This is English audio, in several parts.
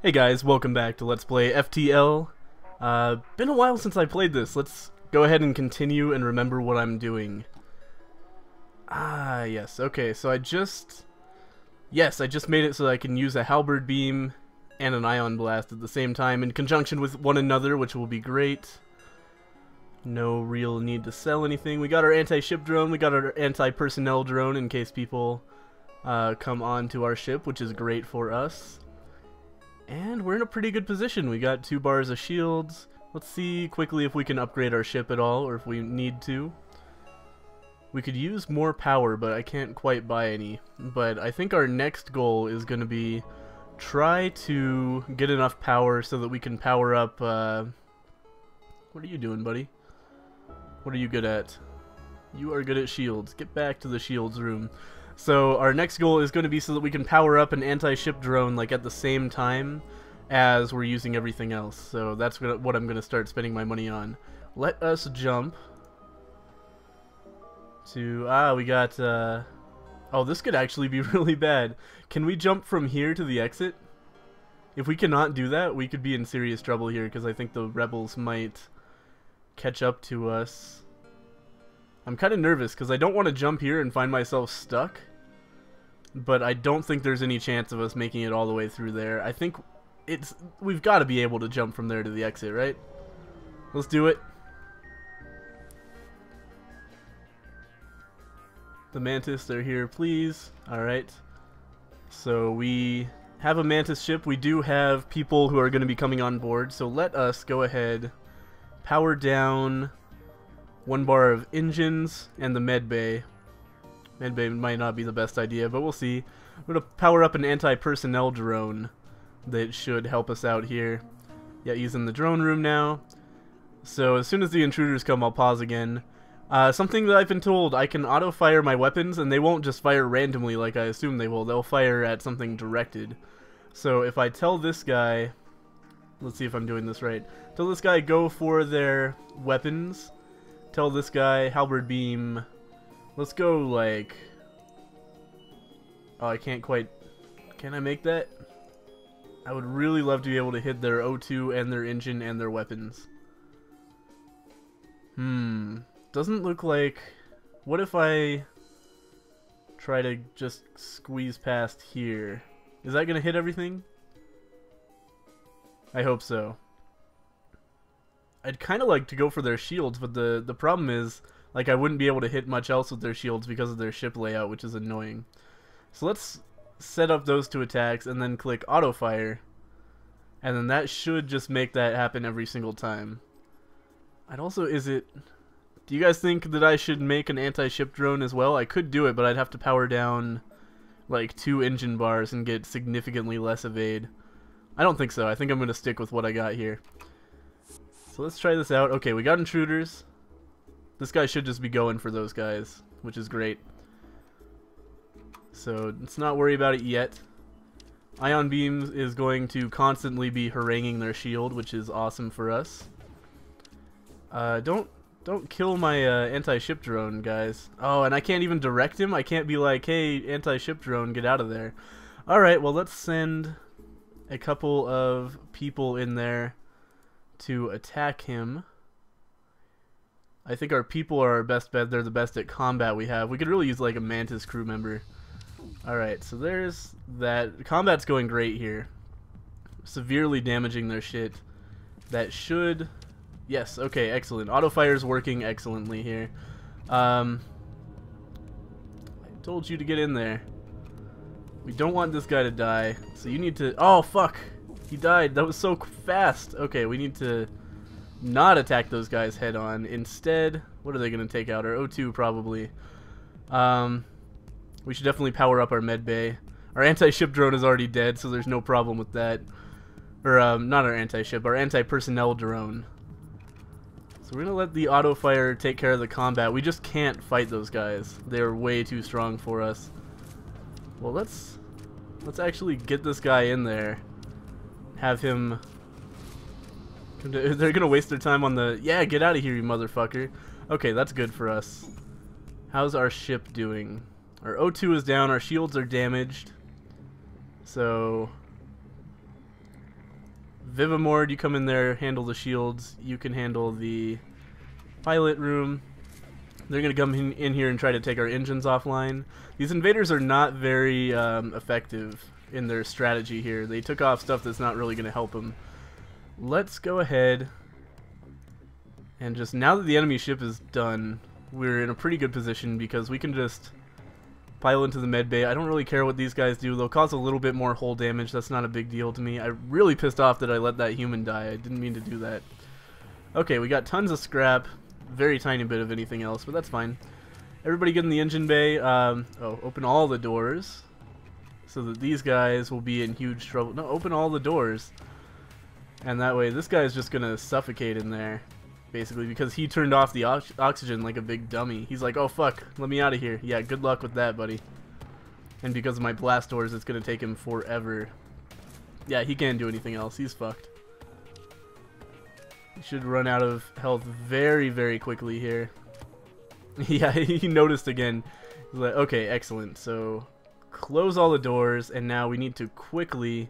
Hey guys, welcome back to Let's Play FTL. Been a while since I played this. Let's go ahead and continue and remember what I'm doing. Yes, okay, so I just made it so that I can use a halberd beam and an ion blast at the same time in conjunction with one another, which will be great. No real need to sell anything. We got our anti-ship drone, we got our anti-personnel drone in case people come on to our ship, which is great for us. And we're in a pretty good position. We got 2 bars of shields. Let's see quickly if we can upgrade our ship at all, or if we need to. We could use more power, but I can't quite buy any. But I think our next goal is going to be try to get enough power so that we can power up... What are you doing, buddy? What are you good at? You are good at shields. Get back to the shields room. So our next goal is going to be so that we can power up an anti-ship drone like at the same time as we're using everything else. So that's what I'm going to start spending my money on. Let us jump to... we got... Oh, this could actually be really bad. Can we jump from here to the exit? If we cannot do that, we could be in serious trouble here because I think the rebels might catch up to us. I'm kind of nervous because I don't want to jump here and find myself stuck, but I don't think there's any chance of us making it all the way through there. I think we've got to be able to jump from there to the exit, right? Let's do it. The Mantis, they're here, please. Alright. So we have a Mantis ship. We do have people who are going to be coming on board, so let us go ahead, power down 1 bar of engines and the med bay. Med bay might not be the best idea, but we'll see. We're going to power up an anti-personnel drone that should help us out here. Yeah, he's in the drone room now. So as soon as the intruders come, I'll pause again. Something that I've been told, I can auto-fire my weapons, and they won't just fire randomly like I assume they will. They'll fire at something directed. So if I tell this guy... Let's see if I'm doing this right. Tell this guy go for their weapons. Tell this guy, halberd beam, let's go like, oh, I can't quite, can I make that? I would really love to be able to hit their O2 and their engine and their weapons. Doesn't look like, what if I try to just squeeze past here? Is that going to hit everything? I hope so. I'd kind of like to go for their shields, but the problem is, like, I wouldn't be able to hit much else with their shields because of their ship layout, which is annoying. So let's set up those 2 attacks and then click auto fire, and then that should just make that happen every single time. I'd also, do you guys think that I should make an anti-ship drone as well? I could do it, but I'd have to power down like 2 engine bars and get significantly less evade. I don't think so. I think I'm going to stick with what I got here. So let's try this out. Okay, we got intruders. This guy should just be going for those guys, which is great. So let's not worry about it yet. Ion beams is going to constantly be haranguing their shield, which is awesome for us. Don't kill my anti-ship drone, guys. Oh, and I can't even direct him. I can't be like, hey, anti-ship drone, get out of there. Alright, well, let's send a couple of people in there to attack him. I think our people are our best bet. They're the best at combat we have. We could really use like a Mantis crew member. Alright, so there's that. Combat's going great here. Severely damaging their shit. That should... Yes, okay, excellent. Auto-fire's working excellently here. I told you to get in there. We don't want this guy to die, so you need to... Oh, fuck! He died. That was so fast. Okay, we need to not attack those guys head on. Instead, what are they going to take out? Our O2 probably. We should definitely power up our med bay. Our anti-ship drone is already dead, so there's no problem with that. Or, not our anti-ship, our anti-personnel drone. So we're going to let the auto-fire take care of the combat. We just can't fight those guys. They're way too strong for us. Well, let's actually get this guy in there. Have him... They're gonna waste their time on the... Yeah, get out of here, you motherfucker. Okay, that's good for us. How's our ship doing? Our O2 is down, our shields are damaged. So Vivamord, you come in there, handle the shields. You can handle the pilot room. They're going to come in here and try to take our engines offline. These invaders are not very effective in their strategy here. They took off stuff that's not really going to help them. Let's go ahead and just, now that the enemy ship is done, we're in a pretty good position because we can just pile into the med bay. I don't really care what these guys do. They'll cause a little bit more hull damage. That's not a big deal to me. I'm really pissed off that I let that human die. I didn't mean to do that. Okay, we got tons of scrap. Very tiny bit of anything else, but that's fine. Everybody get in the engine bay. Open all the doors so that these guys will be in huge trouble. No, open all the doors. And that way, this guy's just gonna suffocate in there, basically, because he turned off the oxygen like a big dummy. He's like, oh fuck, let me out of here. Yeah, good luck with that, buddy. And because of my blast doors, it's gonna take him forever. Yeah, he can't do anything else. He's fucked. He should run out of health very, very quickly here. Yeah, he noticed again. He's like, okay, excellent. So, close all the doors, and now we need to quickly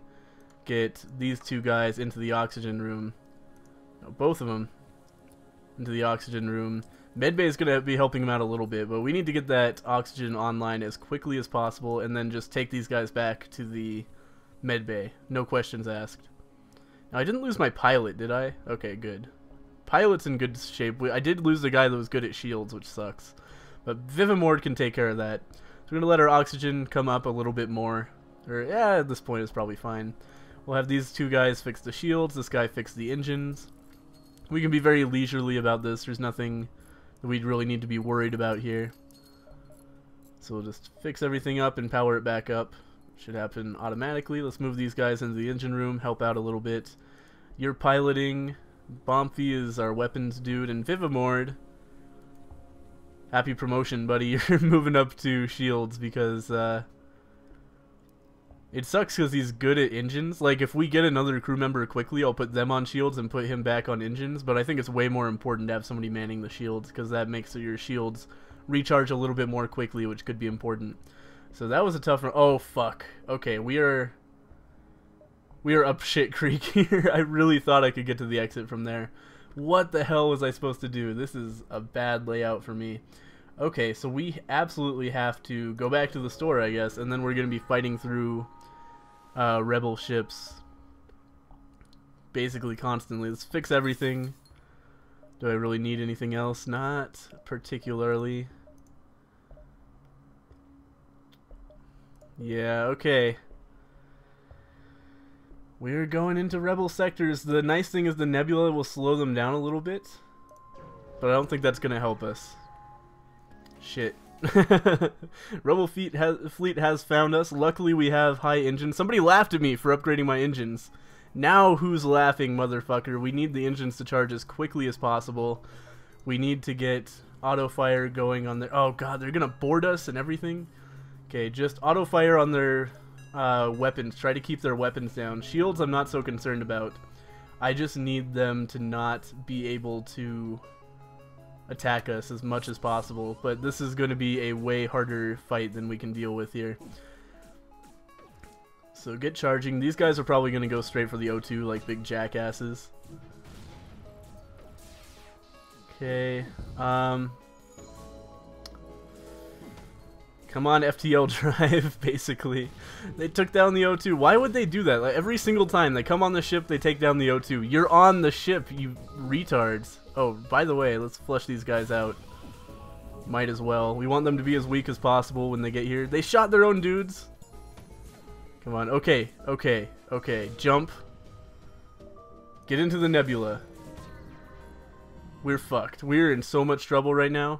get these two guys into the oxygen room. No, both of them into the oxygen room. Medbay is going to be helping him out a little bit, but we need to get that oxygen online as quickly as possible and then just take these guys back to the medbay. No questions asked. Now, I didn't lose my pilot, did I? Okay, good. Pilot's in good shape. I did lose the guy that was good at shields, which sucks. But Vivamord can take care of that. So we're going to let our oxygen come up a little bit more. Or, yeah, at this point it's probably fine. We'll have these two guys fix the shields, this guy fix the engines. We can be very leisurely about this. There's nothing that we'd really need to be worried about here. So we'll just fix everything up and power it back up. Should happen automatically. Let's move these guys into the engine room, help out a little bit. You're piloting. Bomphy is our weapons dude, and Vivamord, happy promotion, buddy. You're moving up to shields because it sucks because he's good at engines. Like, if we get another crew member quickly, I'll put them on shields and put him back on engines, but I think it's way more important to have somebody manning the shields because that makes your shields recharge a little bit more quickly, which could be important. So that was a tough one. Oh, fuck. Okay, we are up shit creek here. I really thought I could get to the exit from there. What the hell was I supposed to do? This is a bad layout for me. Okay, so we absolutely have to go back to the store, I guess, and then we're going to be fighting through rebel ships basically constantly. Let's fix everything. Do I really need anything else? Not particularly. Yeah, okay. We're going into rebel sectors. The nice thing is the nebula will slow them down a little bit, but I don't think that's gonna help us. Shit. Rebel fleet has found us. Luckily we have high engines. Somebody laughed at me for upgrading my engines. Now who's laughing, motherfucker? We need the engines to charge as quickly as possible. We need to get auto fire going on their... Oh god, they're gonna board us and everything. Okay, just auto fire on their weapons. Try to keep their weapons down. Shields I'm not so concerned about. I just need them to not be able to attack us as much as possible. But this is going to be a way harder fight than we can deal with here. So get charging. These guys are probably going to go straight for the O2 like big jackasses. Okay. Come on, FTL drive, basically. They took down the O2. Why would they do that? Like, every single time they come on the ship, they take down the O2. You're on the ship, you retards. Oh, by the way, let's flush these guys out. Might as well. We want them to be as weak as possible when they get here. They shot their own dudes. Come on. Okay, okay, okay. Jump. Get into the nebula. We're fucked. We're in so much trouble right now.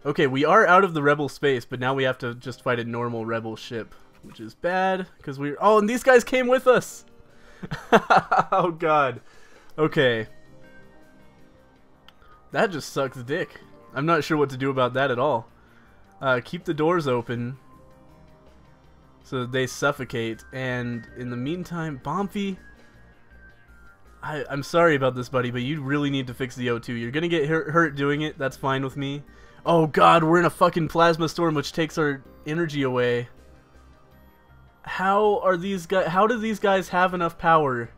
Okay, we are out of the rebel space, but now we have to just fight a normal rebel ship, which is bad, because we're... Oh, and these guys came with us! Oh, God. Okay. That just sucks dick. I'm not sure what to do about that at all. Keep the doors open so that they suffocate, and in the meantime, Bomphy... I'm sorry about this, buddy, but you really need to fix the O2. You're gonna get hurt doing it, that's fine with me. Oh god, we're in a fucking plasma storm which takes our energy away. How do these guys have enough power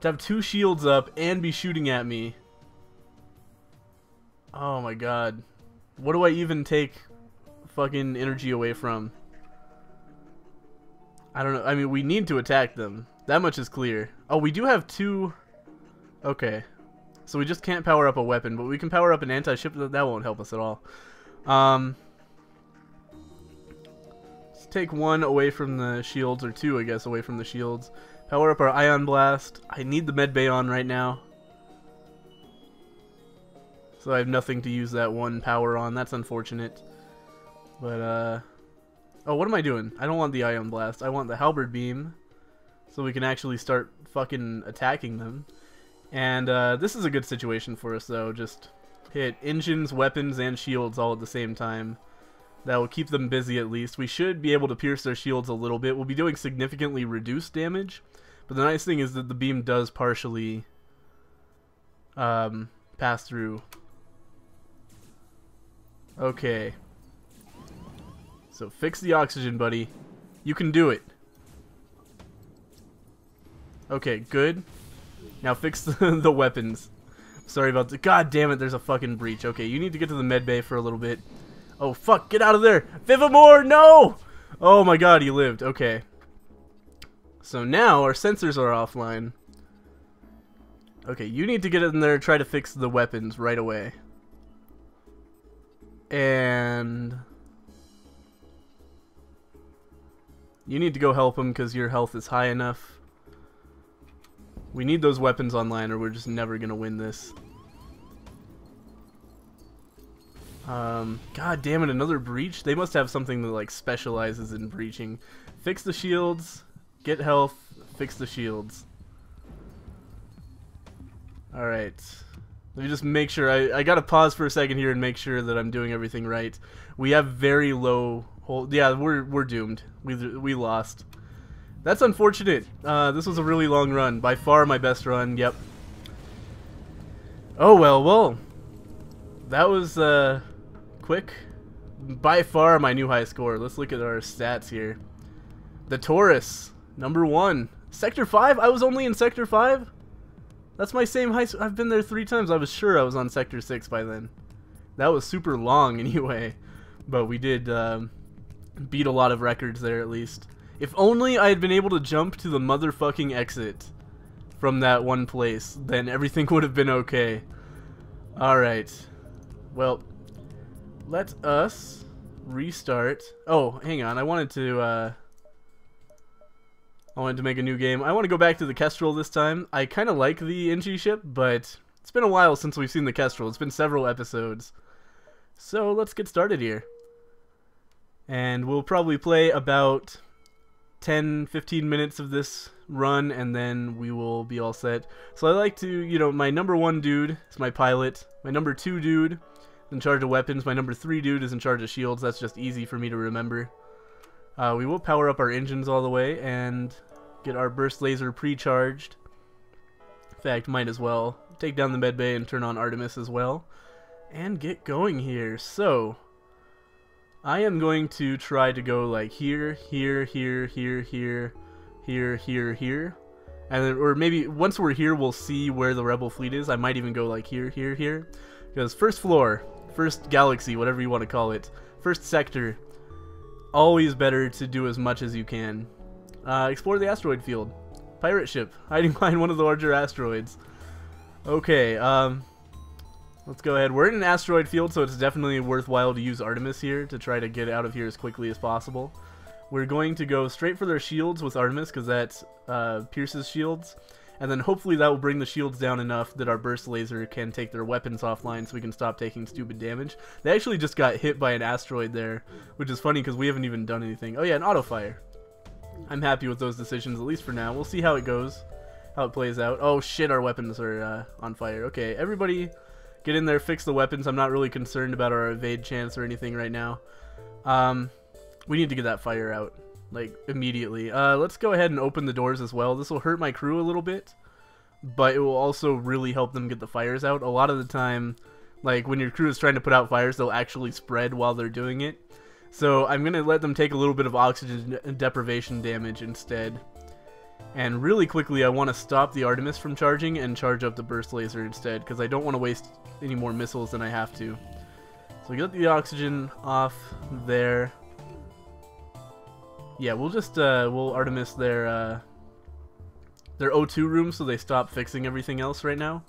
To have 2 shields up and be shooting at me. Oh my god. What do I even take fucking energy away from? I don't know. I mean, we need to attack them. That much is clear. Oh, we do have 2... Okay. So we just can't power up a weapon, but we can power up an anti-ship. That won't help us at all. Let's take 1 away from the shields, or 2, I guess, away from the shields. Power up our Ion Blast. I need the med bay on right now. So I have nothing to use that 1 power on. That's unfortunate. But, oh, what am I doing? I don't want the Ion Blast. I want the Halberd Beam. So we can actually start fucking attacking them. And, this is a good situation for us, though. Just hit engines, weapons, and shields all at the same time. That will keep them busy, at least. We should be able to pierce their shields a little bit. We'll be doing significantly reduced damage. But the nice thing is that the beam does partially pass through. Okay. So fix the oxygen, buddy. You can do it. Okay, good. Now fix the weapons. Sorry about the... God damn it, there's a fucking breach. Okay, you need to get to the med bay for a little bit. Oh, fuck, get out of there! Vivamore, no! Oh my god, he lived. Okay. So now our sensors are offline. Okay, you need to get in there and try to fix the weapons right away. And... you need to go help him because your health is high enough. We need those weapons online or we're just never going to win this. God damn it, another breach? They must have something that like specializes in breaching. Fix the shields, get health, fix the shields. Alright. Let me just make sure, I gotta pause for a second here and make sure that I'm doing everything right. We have very low hold. Yeah, we're doomed. We lost. That's unfortunate. This was a really long run. By far my best run, yep. Oh well. That was quick. By far my new high score. Let's look at our stats here. The Taurus, #1. Sector 5? I was only in Sector 5? That's my same high score. I've been there 3 times. I was sure I was on Sector 6 by then. That was super long anyway. But we did beat a lot of records there at least. If only I had been able to jump to the motherfucking exit from that one place, then everything would have been okay. Alright. Well, let us restart. Oh, hang on. I wanted to make a new game. I want to go back to the Kestrel this time. I kind of like the NG ship, but it's been a while since we've seen the Kestrel. It's been several episodes. So let's get started here. And we'll probably play about 10-15 minutes of this run, and then we will be all set. So I like to, you know, my #1 dude is my pilot. My #2 dude is in charge of weapons. My #3 dude is in charge of shields. That's just easy for me to remember. We will power up our engines all the way and get our burst laser pre-charged. In fact, might as well take down the med bay and turn on Artemis as well. And get going here. So I am going to try to go like here, here, here, here, here, here, here, here. And then, or maybe once we're here, we'll see where the rebel fleet is. I might even go like here, here, here. Because first floor, first galaxy, whatever you want to call it, first sector, always better to do as much as you can. Explore the asteroid field. Pirate ship, hiding behind one of the larger asteroids. Okay, let's go ahead. We're in an asteroid field, so it's definitely worthwhile to use Artemis here to try to get out of here as quickly as possible. We're going to go straight for their shields with Artemis, because that pierces shields. And then hopefully that will bring the shields down enough that our burst laser can take their weapons offline so we can stop taking stupid damage. They actually just got hit by an asteroid there, which is funny because we haven't even done anything. Oh yeah, an auto fire. I'm happy with those decisions, at least for now. We'll see how it goes, how it plays out. Oh shit, our weapons are on fire. Okay, everybody get in there, fix the weapons. I'm not really concerned about our evade chance or anything right now. We need to get that fire out, like, immediately. Let's go ahead and open the doors as well. This will hurt my crew a little bit, but it will also really help them get the fires out. A lot of the time, like, when your crew is trying to put out fires, they'll actually spread while they're doing it. So I'm going to let them take a little bit of oxygen deprivation damage instead. And really quickly, I want to stop the Artemis from charging and charge up the burst laser instead, because I don't want to waste any more missiles than I have to. So we got the oxygen off there. Yeah, we'll just we'll Artemis their O2 room so they stop fixing everything else right now.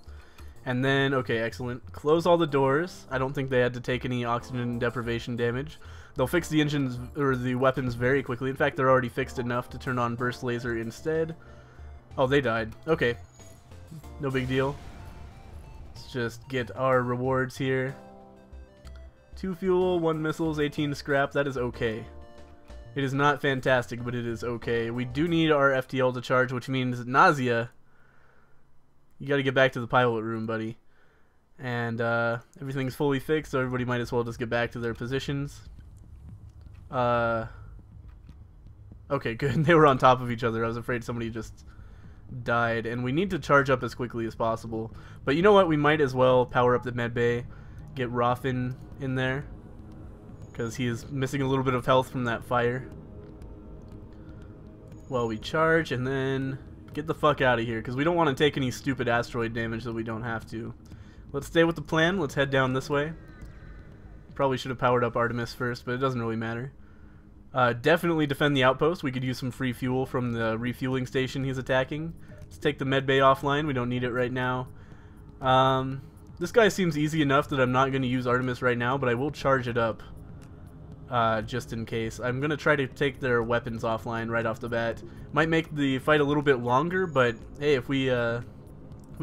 And then, okay, excellent. Close all the doors. I don't think they had to take any oxygen deprivation damage. They'll fix the engines or the weapons very quickly. In fact, they're already fixed enough to turn on burst laser instead. Oh, they died. Okay. No big deal. Let's just get our rewards here. 2 fuel, 1 missiles, 18 scrap. That is okay. It is not fantastic, but it is okay. We do need our FTL to charge, which means nausea. You gotta get back to the pilot room, buddy. And everything's fully fixed, so everybody might as well just get back to their positions. Okay, good. They were on top of each other. I was afraid somebody just died. And we need to charge up as quickly as possible. But you know what? We might as well power up the med bay. Get Roffin in there. Because he is missing a little bit of health from that fire. Well, we charge and then get the fuck out of here. Because we don't want to take any stupid asteroid damage that we don't have to. Let's stay with the plan. Let's head down this way. Probably should have powered up Artemis first, but it doesn't really matter. Definitely defend the outpost. We could use some free fuel from the refueling station he's attacking. Let's take the med bay offline. We don't need it right now. This guy seems easy enough that I'm not going to use Artemis right now, but I will charge it up just in case. I'm going to try to take their weapons offline right off the bat. Might make the fight a little bit longer, but hey, if we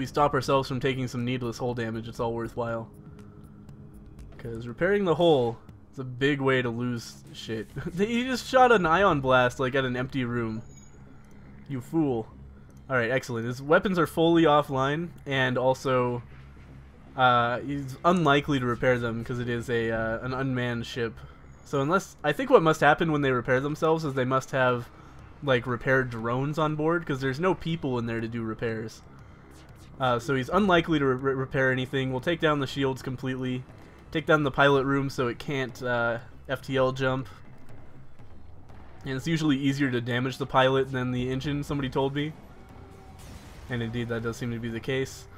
stop ourselves from taking some needless hull damage, it's all worthwhile. Because repairing the hull is a big way to lose shit. He just shot an ion blast like at an empty room. You fool. Alright, excellent. His weapons are fully offline, and also he's unlikely to repair them because it is an unmanned ship. So unless, I think what must happen when they repair themselves is they must have like repair drones on board, because there's no people in there to do repairs. So he's unlikely to repair anything. We'll take down the shields completely. Take down the pilot room so it can't FTL jump. And it's usually easier to damage the pilot than the engine, somebody told me. And indeed, that does seem to be the case.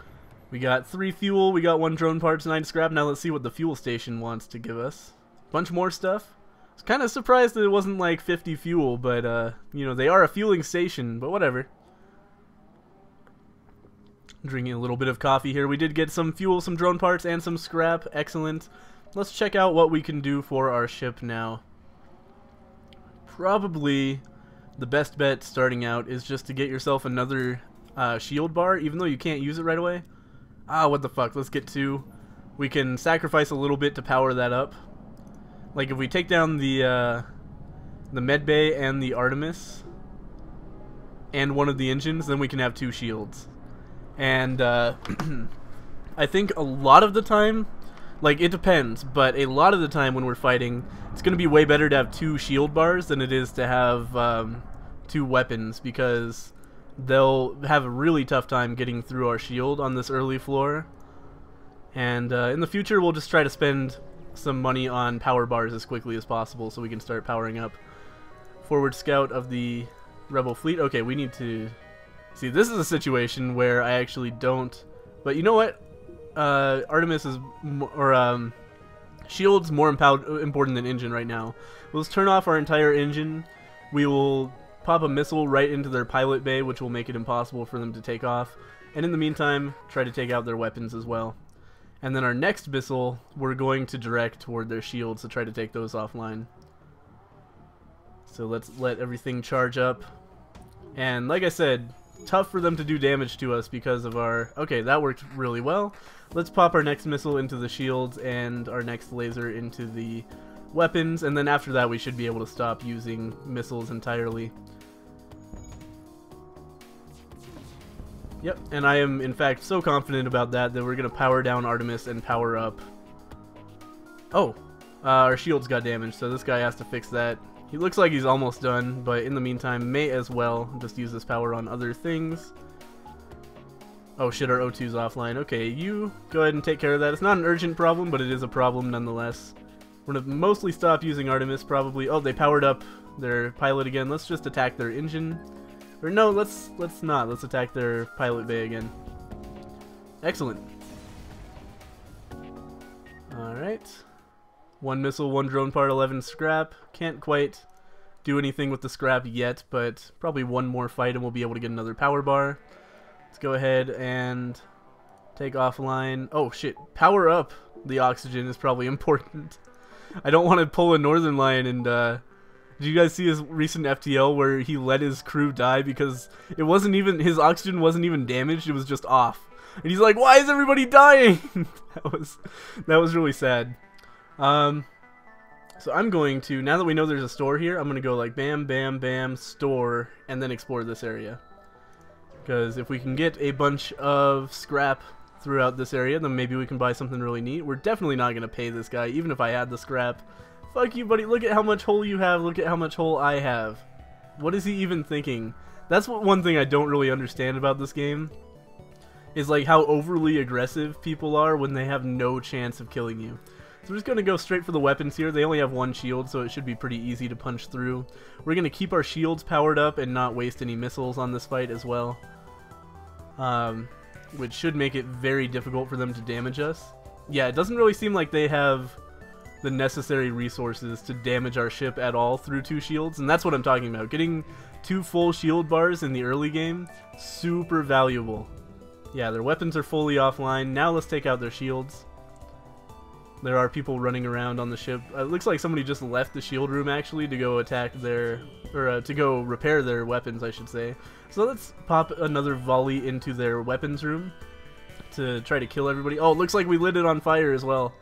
We got 3 fuel, we got 1 drone parts, 9 scrap. Now let's see what the fuel station wants to give us. Bunch more stuff. I was kind of surprised that it wasn't like 50 fuel, but you know, they are a fueling station, but whatever. Drinking a little bit of coffee here. We did get some fuel, some drone parts, and some scrap. Excellent. Let's check out what we can do for our ship now. Probably the best bet starting out is just to get yourself another shield bar, even though you can't use it right away. Ah, what the fuck. Let's get 2. We can sacrifice a little bit to power that up. Like if we take down the med bay and the Artemis and one of the engines, then we can have 2 shields. And I think a lot of the time, like it depends, but a lot of the time when we're fighting, it's going to be way better to have 2 shield bars than it is to have 2 weapons, because they'll have a really tough time getting through our shield on this early floor. And in the future, we'll just try to spend some money on power bars as quickly as possible so we can start powering up. Forward scout of the rebel fleet. Okay, we need to... See, this is a situation where I actually don't... But you know what? Artemis is... Shield's more important than engine right now. We'll just turn off our entire engine. We will pop a missile right into their pilot bay, which will make it impossible for them to take off. And in the meantime, try to take out their weapons as well. And then our next missile, we're going to direct toward their shields to try to take those offline. So let's let everything charge up. And like I said, tough for them to do damage to us because of our... Okay, that worked really well. Let's pop our next missile into the shields and our next laser into the weapons, and then after that we should be able to stop using missiles entirely. Yep, and I am in fact so confident about that we're going to power down Artemis and power up... Oh, our shields got damaged, so this guy has to fix that. He looks like he's almost done, but in the meantime, may as well just use this power on other things. Oh shit, our O2's offline. Okay, you go ahead and take care of that. It's not an urgent problem, but it is a problem nonetheless. We're gonna mostly stop using Artemis, probably. Oh, they powered up their pilot again. Let's just attack their engine. Or no, let's not. Let's attack their pilot bay again. Excellent. Alright. 1 missile, 1 drone part, 11 scrap. Can't quite do anything with the scrap yet, but probably one more fight and we'll be able to get another power bar. Let's go ahead and take offline. Oh shit, power up the oxygen is probably important. I don't want to pull a Northern Lion and did you guys see his recent FTL where he let his crew die because it wasn't even, his oxygen wasn't even damaged, it was just off. And he's like, why is everybody dying? that was really sad. So I'm going to, now that we know there's a store here, I'm going to go like bam, bam, bam, store, and then explore this area. Because if we can get a bunch of scrap throughout this area, then maybe we can buy something really neat. We're definitely not going to pay this guy, even if I had the scrap. Fuck you, buddy. Look at how much hole you have. Look at how much hole I have. What is he even thinking? That's one thing I don't really understand about this game. Is like how overly aggressive people are when they have no chance of killing you. So we're just going to go straight for the weapons here. They only have 1 shield, so it should be pretty easy to punch through. We're going to keep our shields powered up and not waste any missiles on this fight as well. Which should make it very difficult for them to damage us. Yeah, it doesn't really seem like they have the necessary resources to damage our ship at all through 2 shields, and that's what I'm talking about. Getting 2 full shield bars in the early game, super valuable. Yeah, their weapons are fully offline. Now let's take out their shields. There are people running around on the ship. It looks like somebody just left the shield room actually to go attack their, or to go repair their weapons, I should say. So let's pop another volley into their weapons room to try to kill everybody. Oh, it looks like we lit it on fire as well.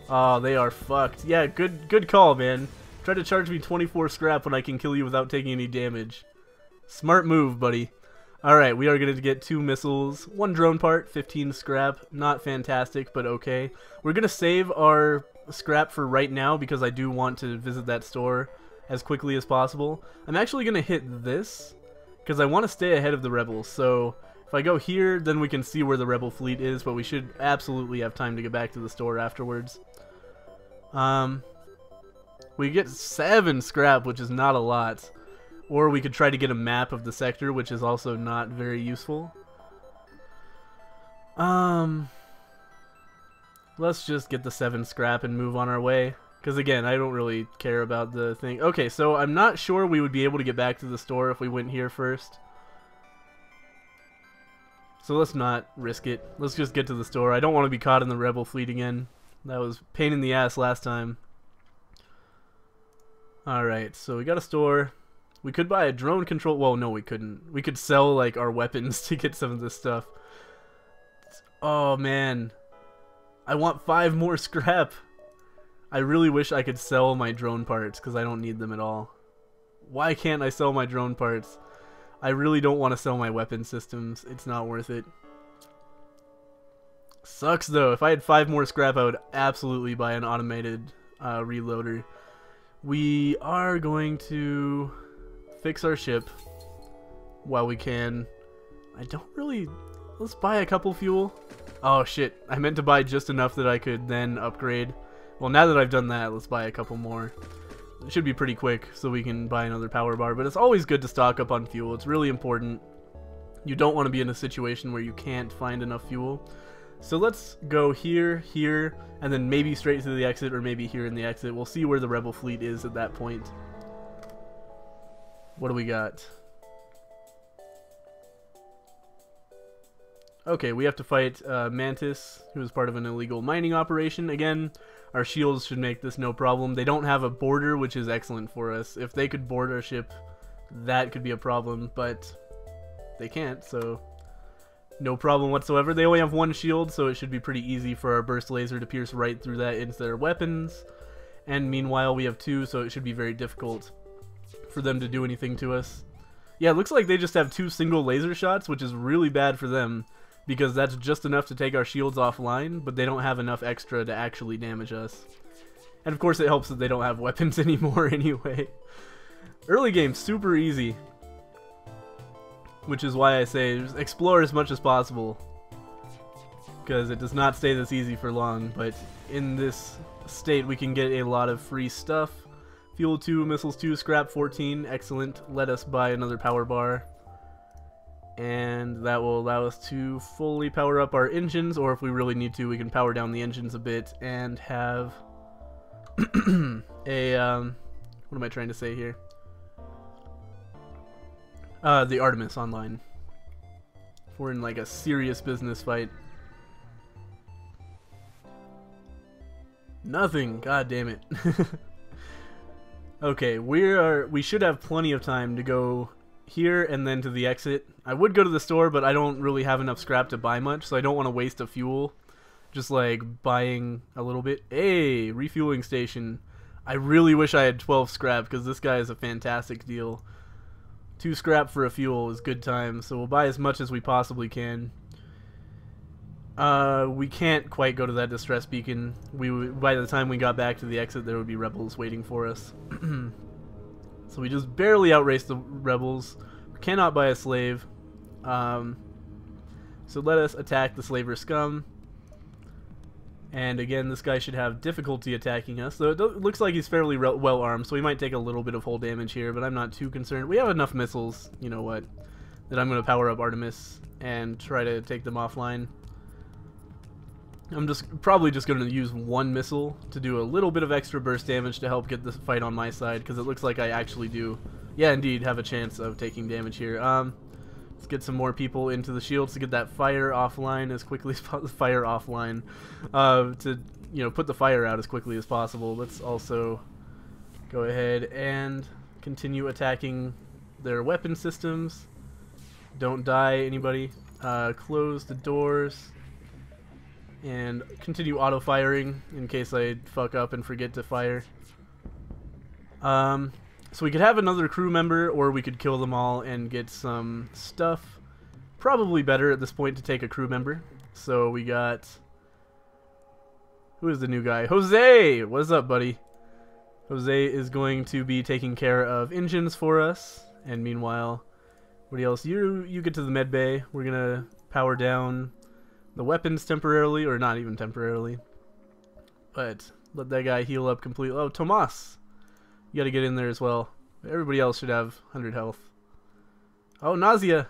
Oh, they are fucked. Yeah, good call, man. Try to charge me 24 scrap when I can kill you without taking any damage. Smart move, buddy. Alright, we are going to get 2 missiles, 1 drone part, 15 scrap. Not fantastic, but okay. We're going to save our scrap for right now because I do want to visit that store as quickly as possible. I'm actually going to hit this because I want to stay ahead of the rebels. So if I go here, then we can see where the rebel fleet is, but we should absolutely have time to get back to the store afterwards. We get 7 scrap, which is not a lot. Or we could try to get a map of the sector, which is also not very useful. Let's just get the 7 scrap and move on our way. Because again, I don't really care about the thing. Okay, so I'm not sure we would be able to get back to the store if we went here first. So let's not risk it. Let's just get to the store. I don't want to be caught in the rebel fleet again. That was pain in the ass last time. Alright, so we got a store. We could buy a drone control. Well, no, we couldn't. We could sell like our weapons to get some of this stuff. Oh man, I want 5 more scrap. I really wish I could sell my drone parts because I don't need them at all. Why can't I sell my drone parts? I really don't want to sell my weapon systems. It's not worth it. Sucks though. If I had 5 more scrap, I would absolutely buy an automated reloader. We are going to fix our ship while we can. I don't really... Let's buy a couple fuel. Oh shit, I meant to buy just enough that I could then upgrade. Well, now that I've done that, let's buy a couple more. It should be pretty quick so we can buy another power bar, but it's always good to stock up on fuel. It's really important. You don't want to be in a situation where you can't find enough fuel. So let's go here, here, and then maybe straight to the exit, or maybe here in the exit. We'll see where the rebel fleet is at that point. What do we got? Okay, we have to fight Mantis, who is part of an illegal mining operation. Again, our shields should make this no problem. They don't have a border, which is excellent for us. If they could board our ship, that could be a problem, but they can't, so no problem whatsoever. They only have 1 shield, so it should be pretty easy for our burst laser to pierce right through that into their weapons. And meanwhile, we have 2, so it should be very difficult for them to do anything to us. Yeah, it looks like they just have 2 single laser shots, which is really bad for them, because that's just enough to take our shields offline, but they don't have enough extra to actually damage us. And of course it helps that they don't have weapons anymore anyway. Early game, super easy. Which is why I say just explore as much as possible. Because it does not stay this easy for long, but in this state we can get a lot of free stuff. Fuel 2, missiles 2, scrap 14, excellent. Let us buy another power bar. And that will allow us to fully power up our engines, or if we really need to, we can power down the engines a bit and have a, what am I trying to say here? The Artemis online. If we're in like a serious business fight. Nothing, god damn it. Okay, we should have plenty of time to go here and then to the exit. I would go to the store, but I don't really have enough scrap to buy much, so I don't want to waste a fuel. Just like buying a little bit. Hey, refueling station. I really wish I had 12 scrap because this guy is a fantastic deal. 2 scrap for a fuel is good time, so we'll buy as much as we possibly can. We can't quite go to that distress beacon. By the time we got back to the exit, there would be rebels waiting for us. So we just barely outraced the rebels. We cannot buy a slave. So let us attack the slaver scum. And again, this guy should have difficulty attacking us. So it looks like he's fairly well armed, so we might take a little bit of hull damage here, but I'm not too concerned. We have enough missiles, you know what, that I'm going to power up Artemis and try to take them offline. I'm probably just going to use 1 missile to do a little bit of extra burst damage to help get this fight on my side, because it looks like I actually do, yeah, indeed, have a chance of taking damage here. Let's get some more people into the shields to get that fire offline as quickly as possible. To, you know, put the fire out as quickly as possible. Let's also go ahead and continue attacking their weapon systems. Don't die, anybody. Close the doors. And continue auto-firing in case I fuck up and forget to fire. So we could have another crew member, or we could kill them all and get some stuff. Probably better at this point to take a crew member. So we got... Who is the new guy? Jose! What's up, buddy? Jose is going to be taking care of engines for us. And meanwhile, what else? You get to the med bay. We're going to power down the weapons temporarily, or not even temporarily. But let that guy heal up completely. Oh, Tomas! You gotta get in there as well. Everybody else should have 100 health. Oh, nausea!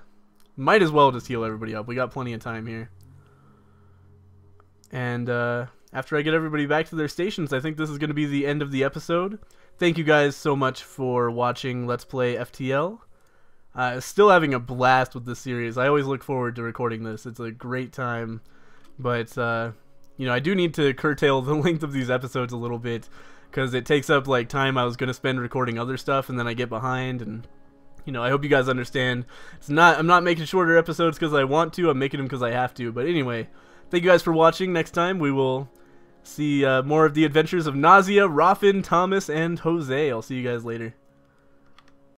Might as well just heal everybody up. We got plenty of time here. And after I get everybody back to their stations, I think this is going to be the end of the episode. Thank you guys so much for watching Let's Play FTL. Still having a blast with this series. I always look forward to recording this. It's a great time. But, you know, I do need to curtail the length of these episodes a little bit, because it takes up like time I was going to spend recording other stuff, and then I get behind, and you know, I hope you guys understand. I'm not making shorter episodes because I want to, I'm making them because I have to. But anyway, thank you guys for watching. Next time we will see more of the adventures of Nausea, Raffin, Thomas, and Jose. I'll see you guys later.